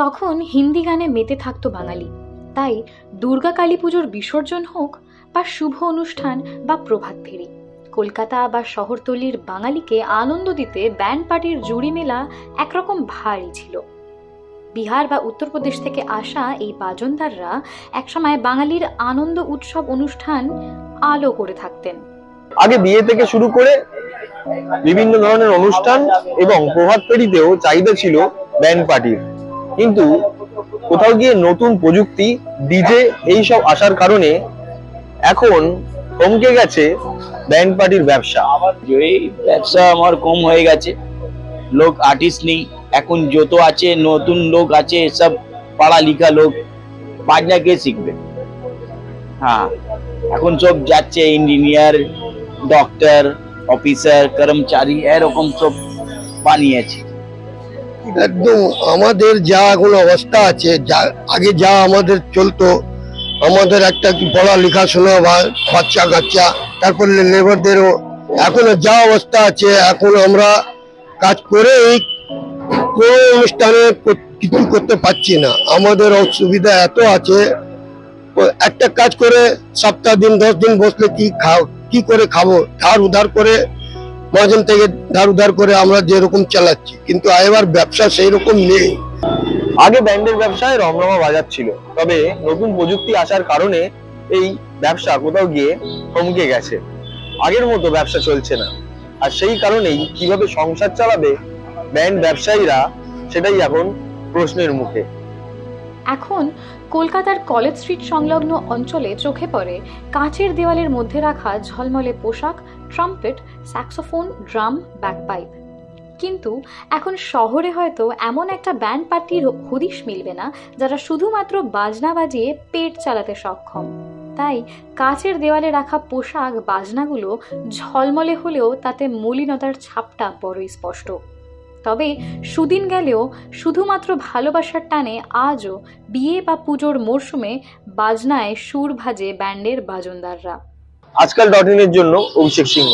তখন হিন্দি গানে মেতে থাকতো বাঙালি। তাই দুর্গা কালী পুজোর বিসর্জন হোক বা শুভ অনুষ্ঠান বা প্রভাত ফেরি, কলকাতা বা শহরতলির বাঙালিকে আনন্দ দিতে ব্যান্ড পার্টির জুড়ি মেলা একরকম ভারী ছিল। বিহার বা উত্তরপ্রদেশ থেকে আসা এই বাজনদাররা একসময় বাঙালির আনন্দ উৎসব অনুষ্ঠান আলো করে থাকতেন। আগে বিয়ে থেকে শুরু করে বিভিন্ন ধরনের অনুষ্ঠান এবং প্রভাত ফেরিতেও চাহিদা ছিল ব্যান্ড পার্টির, কিন্তু কোথাও গিয়ে নতুন প্রযুক্তি, ডিজে এইসব আসার কারণে এখন থমকে গেছে ব্যান্ড পার্টির ব্যবসা। এই ব্যবসা আমার কম হয়ে গেছে, লোক আর্টিস্ট নেই এখন, যত আছে নতুন লোক আছে সব পড়া লিখা লোক, বাজনা কে শিখবে? হ্যাঁ, এখন সব যাচ্ছে ইঞ্জিনিয়ার, ডক্টর, অফিসার, কর্মচারী এরকম সব বানিয়েছে। একদম আমাদের যা এখন অবস্থা আছে, যা আগে যা আমাদের চলতো, আমাদের একটা পড়ালেখা শোনা বাচ্চা কাচ্চা, তারপরে লেবারদেরও এখন যা অবস্থা আছে, এখন আমরা কাজ করে কোনো অনুষ্ঠানে কিছু করতে পারছি না। আমাদের অসুবিধা এত আছে, একটা কাজ করে সপ্তাহ দিন 10 দিন বসলে কি করে খাবো? ধার উধার করে, মাঝখান থেকে ধার উধার করে আমরা যেরকম চালাচ্ছি, কিন্তু এবার ব্যবসা সেই রকম নেই। আগে ব্যান্ডের ব্যবসায় রমরমা বাজার ছিল, তবে নতুন প্রযুক্তি আসার কারণে এই ব্যবসা কোথাও গিয়ে থমকে গেছে, আগের মতো ব্যবসা চলছে না। আর সেই কারণেই কিভাবে সংসার চালাবে ব্যান্ড ব্যবসায়ীরা, সেটাই এখন প্রশ্নের মুখে। এখন কলকাতার কলেজ স্ট্রিট সংলগ্ন অঞ্চলে চোখে পড়ে কাঁচের দেওয়ালের মধ্যে রাখা ঝলমলে পোশাক, ট্রাম্পেট, স্যাক্সোফোন, ড্রাম, ব্যাকপাইপ। কিন্তু এখন শহরে হয়তো এমন একটা ব্যান্ড পার্টির হদিশ মিলবে না যারা শুধুমাত্র বাজনা বাজিয়ে পেট চালাতে সক্ষম। তাই কাঁচের দেওয়ালে রাখা পোশাক, বাজনাগুলো ঝলমলে হলেও তাতে মলিনতার ছাপটা বড়ই স্পষ্ট। তবে সুদিন গেলেও শুধুমাত্র ভালোবাসার টানে আজও বিয়ে বা পুজোর মরশুমে বাজনায় সুর ভাজে ব্যান্ডের বাজনদাররা। আজকাল .in এর জন্য অভিষেক সিংহ।